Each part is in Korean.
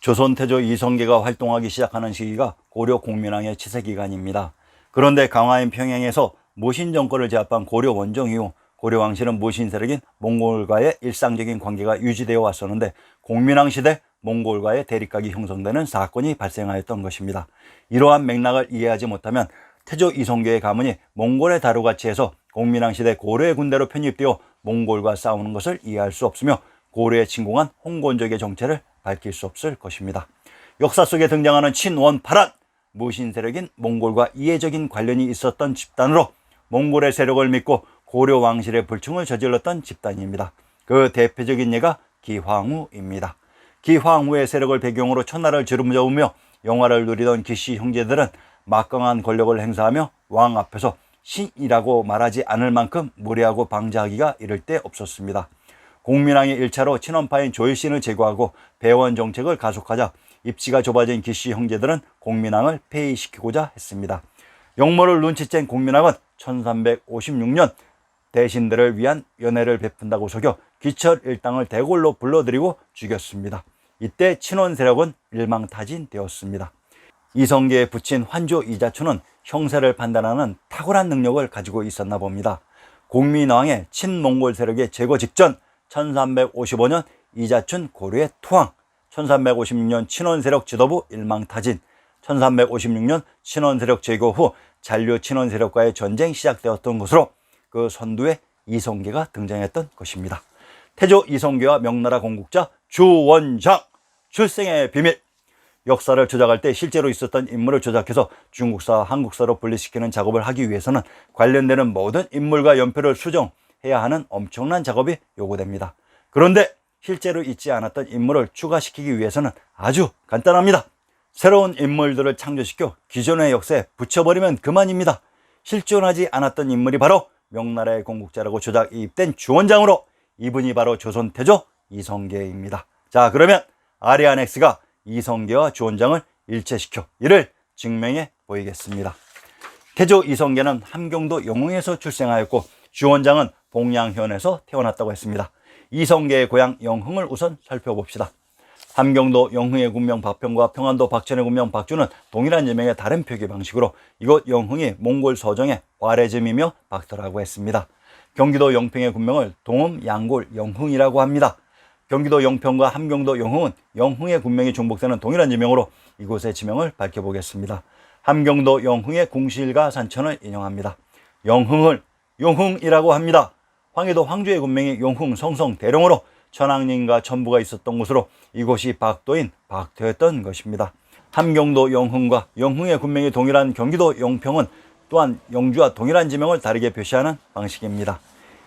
조선태조 이성계가 활동하기 시작하는 시기가 고려 공민왕의 치세기간입니다. 그런데 강화인 평양에서 모신 정권을 제압한 고려 원정 이후 고려 왕실은 모신 세력인 몽골과의 일상적인 관계가 유지되어 왔었는데, 공민왕 시대 몽골과의 대립각이 형성되는 사건이 발생하였던 것입니다. 이러한 맥락을 이해하지 못하면 태조 이성계의 가문이 몽골의 다루같이해서 공민왕 시대 고려의 군대로 편입되어 몽골과 싸우는 것을 이해할 수 없으며, 고려에 침공한 홍건적의 정체를 밝힐 수 없을 것입니다. 역사 속에 등장하는 친원파란, 무신 세력인 몽골과 이해적인 관련이 있었던 집단으로 몽골의 세력을 믿고 고려 왕실의 불충을 저질렀던 집단입니다. 그 대표적인 예가 기황후입니다. 기황후의 세력을 배경으로 천하를 주름잡으며 영화를 누리던 기씨 형제들은 막강한 권력을 행사하며 왕 앞에서 신이라고 말하지 않을 만큼 무례하고 방자하기가 이를 데 없었습니다. 공민왕이 1차로 친원파인 조일신을 제거하고 배원 정책을 가속하자 입지가 좁아진 기씨 형제들은 공민왕을 폐위시키고자 했습니다. 역모를 눈치챈 공민왕은 1356년 대신들을 위한 연회를 베푼다고 속여 기철 일당을 대궐로 불러들이고 죽였습니다. 이때 친원 세력은 일망타진되었습니다. 이성계의 부친 환조 이자춘은 형세를 판단하는 탁월한 능력을 가지고 있었나 봅니다. 공민왕의 친몽골 세력의 제거 직전 1355년 이자춘 고려의 투항, 1356년 친원 세력 지도부 일망타진, 1356년 친원 세력 제거 후 잔류 친원 세력과의 전쟁이 시작되었던 것으로 그 선두에 이성계가 등장했던 것입니다. 태조 이성계와 명나라 건국자 주원장, 출생의 비밀. 역사를 조작할 때 실제로 있었던 인물을 조작해서 중국사, 한국사로 분리시키는 작업을 하기 위해서는 관련되는 모든 인물과 연표를 수정해야 하는 엄청난 작업이 요구됩니다. 그런데 실제로 있지 않았던 인물을 추가시키기 위해서는 아주 간단합니다. 새로운 인물들을 창조시켜 기존의 역사에 붙여버리면 그만입니다. 실존하지 않았던 인물이 바로 명나라의 건국자라고 조작 이입된 주원장으로, 이분이 바로 조선태조 이성계입니다. 자, 그러면 아리아넥스가 이성계와 주원장을 일체시켜 이를 증명해 보이겠습니다. 태조 이성계는 함경도 영흥에서 출생하였고 주원장은 봉양현에서 태어났다고 했습니다. 이성계의 고향 영흥을 우선 살펴봅시다. 함경도 영흥의 군명 박평과 평안도 박천의 군명 박주는 동일한 지명의 다른 표기 방식으로 이곳 영흥이 몽골 서정의 와레즘이며 박터라고 했습니다. 경기도 영평의 군명을 동음, 양골, 영흥이라고 합니다. 경기도 영평과 함경도 영흥은 영흥의 군명이 중복되는 동일한 지명으로 이곳의 지명을 밝혀보겠습니다. 함경도 영흥의 궁실과 산천을 인용합니다. 영흥을 용흥이라고 합니다. 황해도 황주의 군명이 용흥, 성성, 대령으로 천왕릉과 천부가 있었던 곳으로 이곳이 박도인 박터였던 것입니다. 함경도 영흥과 영흥의 군명이 동일한 경기도 영평은 또한 영주와 동일한 지명을 다르게 표시하는 방식입니다.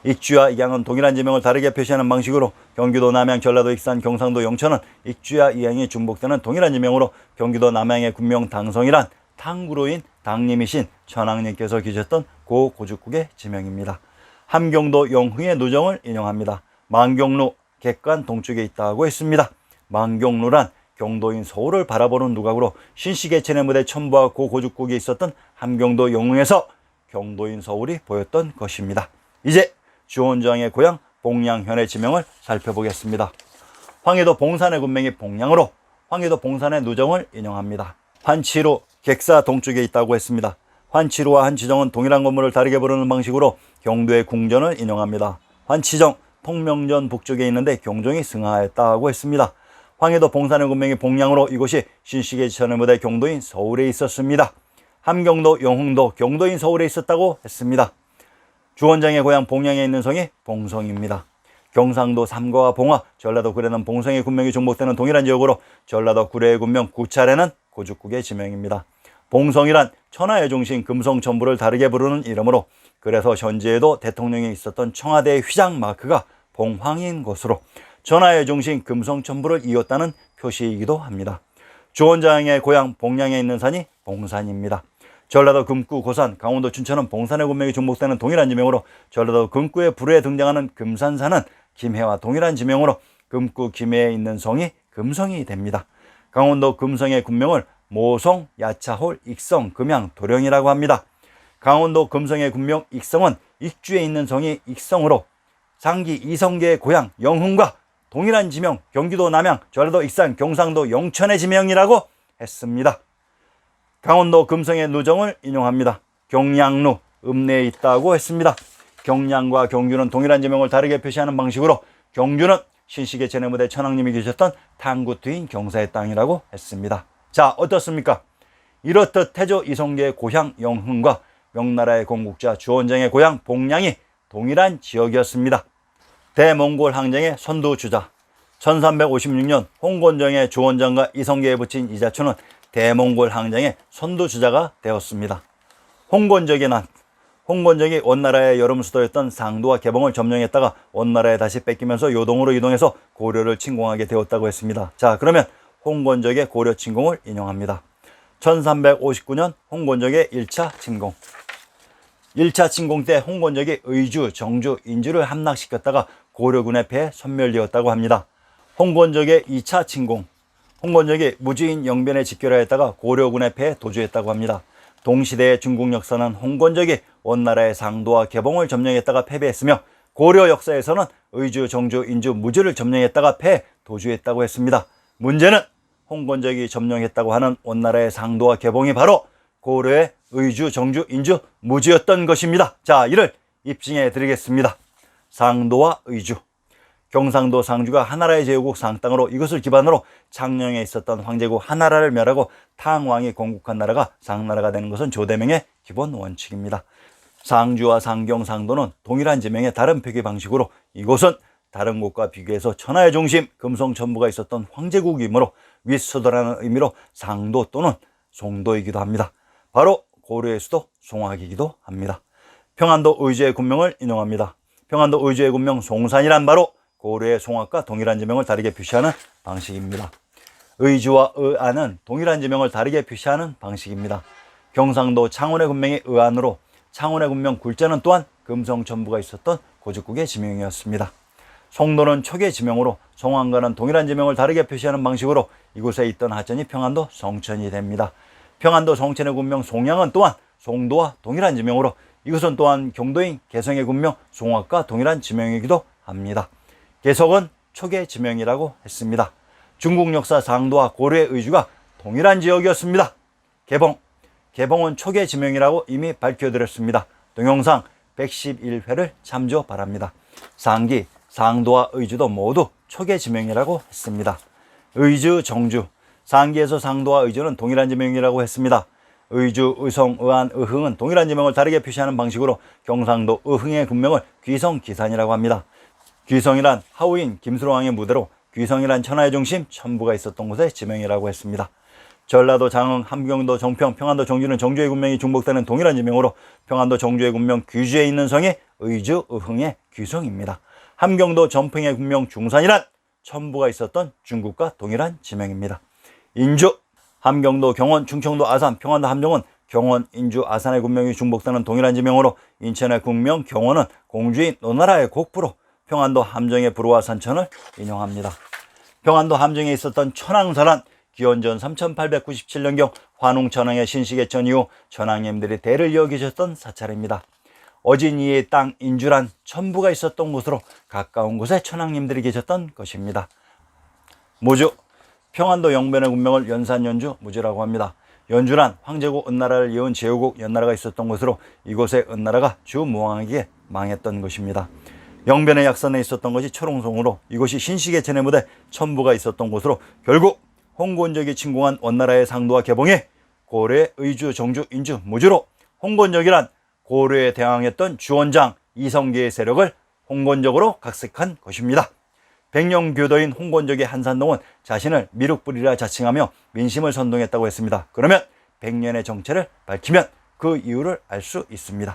익주와 익양은 동일한 지명을 다르게 표시하는 방식으로 경기도 남양, 전라도 익산, 경상도 영천은 익주와 익양이 중복되는 동일한 지명으로 경기도 남양의 군명 당성이란 탕구로인 당님이신 천왕님께서 계셨던 고 고죽국의 지명입니다. 함경도 영흥의 누정을 인용합니다. 만경루, 객관 동쪽에 있다고 했습니다. 만경루란 경도인 서울을 바라보는 누각으로 신시계천의 무대 천부와 고 고죽국이 있었던 함경도 영흥에서 경도인 서울이 보였던 것입니다. 이제 주원장의 고향 봉양현의 지명을 살펴보겠습니다. 황해도 봉산의 군명이 봉양으로 황해도 봉산의 누정을 인용합니다. 환치루, 객사 동쪽에 있다고 했습니다. 환치루와 한치정은 동일한 건물을 다르게 부르는 방식으로 경도의 궁전을 인용합니다. 환치정, 통명전 북쪽에 있는데 경종이 승하했다고 했습니다. 황해도 봉산의 군명이 봉양으로 이곳이 신시계천의 무대 경도인 서울에 있었습니다. 함경도 영흥도 경도인 서울에 있었다고 했습니다. 주원장의 고향 봉양에 있는 성이 봉성입니다. 경상도 삼거와 봉화, 전라도 구례는 봉성의 군명이 중복되는 동일한 지역으로 전라도 구례의 군명 구찰에는 고죽국의 지명입니다. 봉성이란 천하의 중심 금성천부를 다르게 부르는 이름으로, 그래서 현재에도 대통령이 있었던 청와대의 휘장 마크가 봉황인 것으로 천하의 중심 금성천부를 이었다는 표시이기도 합니다. 주원장의 고향 봉양에 있는 산이 봉산입니다. 전라도 금구, 고산, 강원도 춘천은 봉산의 군명이 중복되는 동일한 지명으로 전라도 금구의 불후에 등장하는 금산산은 김해와 동일한 지명으로 금구, 김해에 있는 성이 금성이 됩니다. 강원도 금성의 군명을 모성, 야차홀, 익성, 금양, 도령이라고 합니다. 강원도 금성의 군명 익성은 익주에 있는 성이 익성으로 상기 이성계의 고향 영흥과 동일한 지명, 경기도 남양, 전라도 익산, 경상도 영천의 지명이라고 했습니다. 강원도 금성의 누정을 인용합니다. 경량루, 읍내에 있다고 했습니다. 경량과 경주는 동일한 지명을 다르게 표시하는 방식으로 경주는 신식의 제네무대 천황님이 계셨던 탕구트인 경사의 땅이라고 했습니다. 자, 어떻습니까? 이렇듯 태조 이성계의 고향 영흥과 명나라의 건국자 주원장의 고향 봉량이 동일한 지역이었습니다. 대몽골 항쟁의 선두주자, 1356년 홍건정의 주원장과 이성계에 붙인 이자초는 대몽골 항쟁의 선두주자가 되었습니다. 홍건적의 난, 홍건적이 원나라의 여름 수도였던 상도와 개봉을 점령했다가 원나라에 다시 뺏기면서 요동으로 이동해서 고려를 침공하게 되었다고 했습니다. 자, 그러면 홍건적의 고려 침공을 인용합니다. 1359년 홍건적의 1차 침공. 1차 침공 때 홍건적이 의주, 정주, 인주를 함락시켰다가 고려군의 패에 섬멸되었다고 합니다. 홍건적의 2차 침공. 홍건적이 무주인 영변에 집결하였다가 고려군의 패에 도주했다고 합니다. 동시대의 중국 역사는 홍건적이 원나라의 상도와 개봉을 점령했다가 패배했으며 고려 역사에서는 의주, 정주, 인주, 무주를 점령했다가 패, 도주했다고 했습니다. 문제는 홍건적이 점령했다고 하는 원나라의 상도와 개봉이 바로 고려의 의주, 정주, 인주, 무주였던 것입니다. 자, 이를 입증해 드리겠습니다. 상도와 의주. 경상도 상주가 하나라의 제후국 상땅으로 이것을 기반으로 창녕에 있었던 황제국 하나라를 멸하고 탕왕이 건국한 나라가 상나라가 되는 것은 조대명의 기본 원칙입니다. 상주와 상경, 상도는 동일한 지명의 다른 표기 방식으로 이곳은 다른 곳과 비교해서 천하의 중심, 금성 천부가 있었던 황제국이므로 윗수도라는 의미로 상도 또는 송도이기도 합니다. 바로 고려의 수도 송악이기도 합니다. 평안도 의주의 군명을 인용합니다. 평안도 의주의 군명 송산이란 바로 고려의 송악과 동일한 지명을 다르게 표시하는 방식입니다. 의주와 의안은 동일한 지명을 다르게 표시하는 방식입니다. 경상도 창원의 군명이 의안으로 창원의 군명 굴자는 또한 금성천부가 있었던 고죽국의 지명이었습니다. 송도는 초기의 지명으로 송안과는 동일한 지명을 다르게 표시하는 방식으로 이곳에 있던 하천이 평안도 성천이 됩니다. 평안도 성천의 군명 송양은 또한 송도와 동일한 지명으로 이곳은 또한 경도인 개성의 군명 송악과 동일한 지명이기도 합니다. 개석은 초기의 지명이라고 했습니다. 중국 역사 상도와 고려의 의주가 동일한 지역이었습니다. 개봉은 초기의 지명이라고 이미 밝혀드렸습니다. 동영상 111회를 참조 바랍니다. 상기, 상도와 의주도 모두 초기의 지명이라고 했습니다. 의주, 정주. 상기에서 상도와 의주는 동일한 지명이라고 했습니다. 의주, 의성, 의안, 의흥은 동일한 지명을 다르게 표시하는 방식으로 경상도 의흥의 군명을 귀성, 기산이라고 합니다. 귀성이란 하우인 김수로왕의 무대로 귀성이란 천하의 중심, 천부가 있었던 곳의 지명이라고 했습니다. 전라도 장흥, 함경도 정평, 평안도 정주는 정주의 군명이 중복되는 동일한 지명으로 평안도 정주의 군명 귀주에 있는 성이 의주, 의흥의 귀성입니다. 함경도 전평의 군명 중산이란 천부가 있었던 중국과 동일한 지명입니다. 인주, 함경도 경원, 충청도 아산, 평안도 함정은 경원, 인주, 아산의 군명이 중복되는 동일한 지명으로 인천의 군명 경원은 공주인 노나라의 국부로 평안도 함정의 부루와 산천을 인용합니다. 평안도 함정에 있었던 천황설한 기원전 3897년경 환웅천황의 신시개천 이후 천황님들이 대를 이어 계셨던 사찰입니다. 어진이의 땅 인주란 천부가 있었던 곳으로 가까운 곳에 천황님들이 계셨던 것입니다. 무주, 평안도 영변의 군명을 연산 연주 무주라고 합니다. 연주란 황제국 은나라를 이은 제후국 연나라가 있었던 곳으로 이곳의 은나라가 주무왕에게 망했던 것입니다. 영변의 약산에 있었던 것이 철옹성으로 이곳이 신식의 제네무대 천부가 있었던 곳으로 결국 홍건적이 침공한 원나라의 상도와 개봉해 고려의 의주, 정주, 인주, 무주로 홍건적이란 고려에 대항했던 주원장 이성계의 세력을 홍건적으로 각색한 것입니다. 백령교도인 홍건적의 한산동은 자신을 미륵불이라 자칭하며 민심을 선동했다고 했습니다. 그러면 백년의 정체를 밝히면 그 이유를 알 수 있습니다.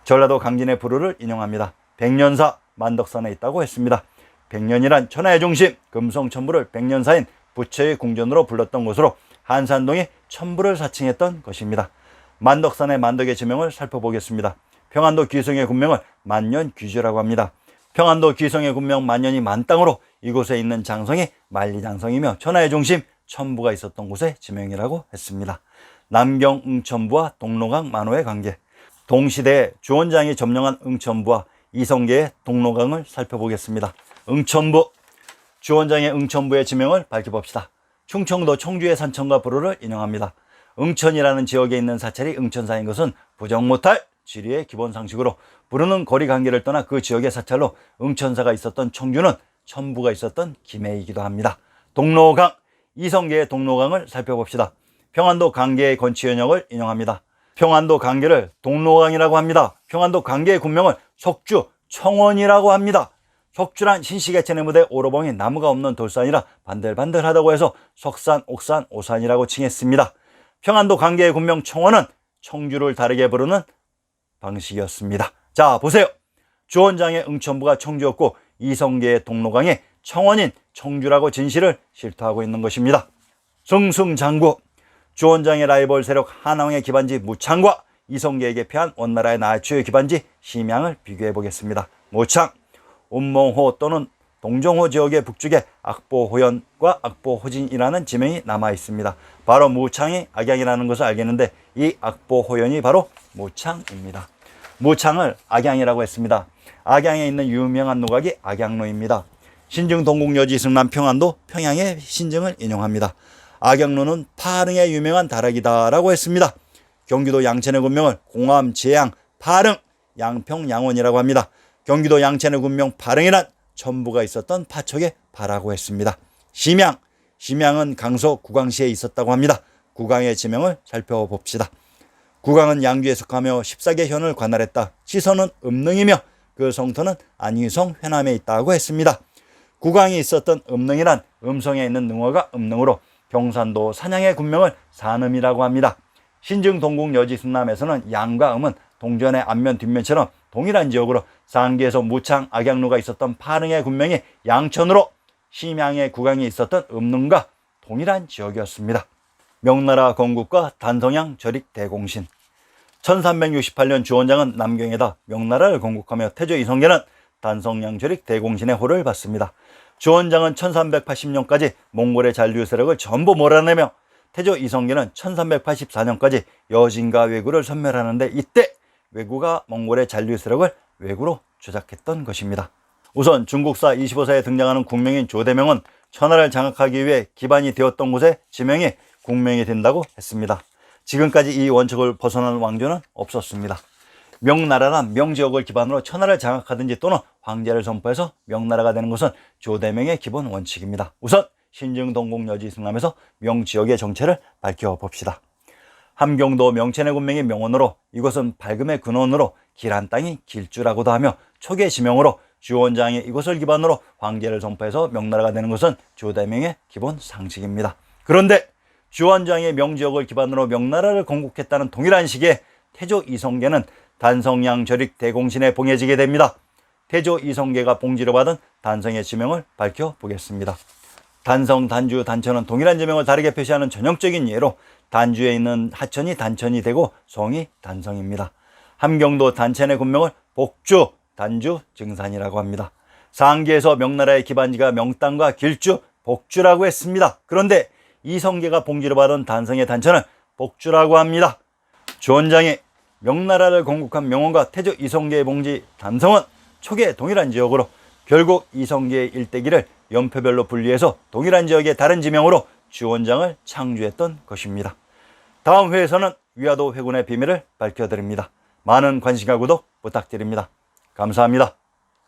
전라도 강진의 부르를 인용합니다. 백년사 만덕산에 있다고 했습니다. 백년이란 천하의 중심, 금성천부를 백년사인 부처의 궁전으로 불렀던 곳으로 한산동이 천부를 사칭했던 것입니다. 만덕산의 만덕의 지명을 살펴보겠습니다. 평안도 귀성의 군명을 만년귀주라고 합니다. 평안도 귀성의 군명 만년이 만땅으로 이곳에 있는 장성이 만리장성이며 천하의 중심 천부가 있었던 곳의 지명이라고 했습니다. 남경 응천부와 동로강 만호의 관계. 동시대에 주원장이 점령한 응천부와 이성계의 동로강을 살펴보겠습니다. 응천부, 주원장의 응천부의 지명을 밝혀봅시다. 충청도 청주의 산천과 부로를 인용합니다. 응천이라는 지역에 있는 사찰이 응천사인 것은 부정 못할 지리의 기본 상식으로, 부르는 거리 관계를 떠나 그 지역의 사찰로 응천사가 있었던 청주는 천부가 있었던 김해이기도 합니다. 동로강, 이성계의 동로강을 살펴봅시다. 평안도 강계의 건치현역을 인용합니다. 평안도 강계를 동로강이라고 합니다. 평안도 강계의 군명을 속주 청원이라고 합니다. 속주란 신시개천의 무대 오로봉이 나무가 없는 돌산이라 반들반들하다고 해서 석산, 옥산, 오산이라고 칭했습니다. 평안도 강계의 군명 청원은 청주를 다르게 부르는 방식이었습니다. 자, 보세요. 주원장의 응천부가 청주였고 이성계의 동로강의 청원인 청주라고 진실을 실토하고 있는 것입니다. 승승장구, 주원장의 라이벌 세력 한왕의 기반지 무창과 이성계에게 패한 원나라의 나주의 기반지 심양을 비교해 보겠습니다. 무창, 운몽호 또는 동정호 지역의 북쪽에 악보호연과 악보호진이라는 지명이 남아 있습니다. 바로 무창이 악양이라는 것을 알겠는데 이 악보호연이 바로 무창입니다. 무창을 악양이라고 했습니다. 악양에 있는 유명한 노각이 악양로입니다. 신증 동국여지 승남 평안도 평양의 신증을 인용합니다. 악양로는 파릉의 유명한 다락이다라고 했습니다. 경기도 양천의 군명을 공암, 제양, 파릉, 양평, 양원이라고 합니다. 경기도 양천의 군명 파릉이란 천부가 있었던 파척의 파라고 했습니다. 심양, 심양은 강서 구강시에 있었다고 합니다. 구강의 지명을 살펴봅시다. 구강은 양주에 속하며 14개 현을 관할했다. 시선은 음능이며 그 성터는 안위성 회남에 있다고 했습니다. 구강이 있었던 음능이란 음성에 있는 능어가 음능으로 경산도 산양의 군명을 산음이라고 합니다. 신증 동국 여지 승남에서는 양과 음은 동전의 앞면 뒷면처럼 동일한 지역으로 상계에서 무창 악양로가 있었던 파릉의 군명이 양천으로 심양의 구강이 있었던 음능과 동일한 지역이었습니다. 명나라 건국과 단성양 절익 대공신. 1368년 주원장은 남경에다 명나라를 건국하며 태조 이성계는 단성양 절익 대공신의 호를 받습니다. 주원장은 1380년까지 몽골의 잔류 세력을 전부 몰아내며 태조 이성계는 1384년까지 여진과 왜구를 섬멸하는데 이때 왜구가 몽골의 잔류 세력을 왜구로 조작했던 것입니다. 우선 중국사 25사에 등장하는 국명인 조대명은 천하를 장악하기 위해 기반이 되었던 곳에 지명이 국명이 된다고 했습니다. 지금까지 이 원칙을 벗어난 왕조는 없었습니다. 명나라란 명지역을 기반으로 천하를 장악하든지 또는 황제를 선포해서 명나라가 되는 것은 조대명의 기본 원칙입니다. 우선 신증 동국 여지 승남에서 명지역의 정체를 밝혀봅시다. 함경도 명천의 군명이 명원으로 이곳은 밝음의 근원으로 길한 땅이 길주라고도 하며 초계 지명으로 주원장이 이곳을 기반으로 황제를 선포해서 명나라가 되는 것은 조대명의 기본 상식입니다. 그런데 주원장의 명지역을 기반으로 명나라를 건국했다는 동일한 시기에 태조 이성계는 단성양 절익 대공신에 봉해지게 됩니다. 태조 이성계가 봉지를 받은 단성의 지명을 밝혀보겠습니다. 단성, 단주, 단천은 동일한 지명을 다르게 표시하는 전형적인 예로 단주에 있는 하천이 단천이 되고 성이 단성입니다. 함경도 단천의 군명을 복주, 단주, 증산이라고 합니다. 상계에서 명나라의 기반지가 명땅과 길주, 복주라고 했습니다. 그런데 이성계가 봉지를 받은 단성의 단천을 복주라고 합니다. 주원장이 명나라를 건국한 명원과 태조 이성계의 봉지 단성은 초계 동일한 지역으로 결국 이성계의 일대기를 연표별로 분리해서 동일한 지역의 다른 지명으로 주원장을 창주했던 것입니다. 다음 회에서는 위화도 회군의 비밀을 밝혀드립니다. 많은 관심과 구독 부탁드립니다. 감사합니다.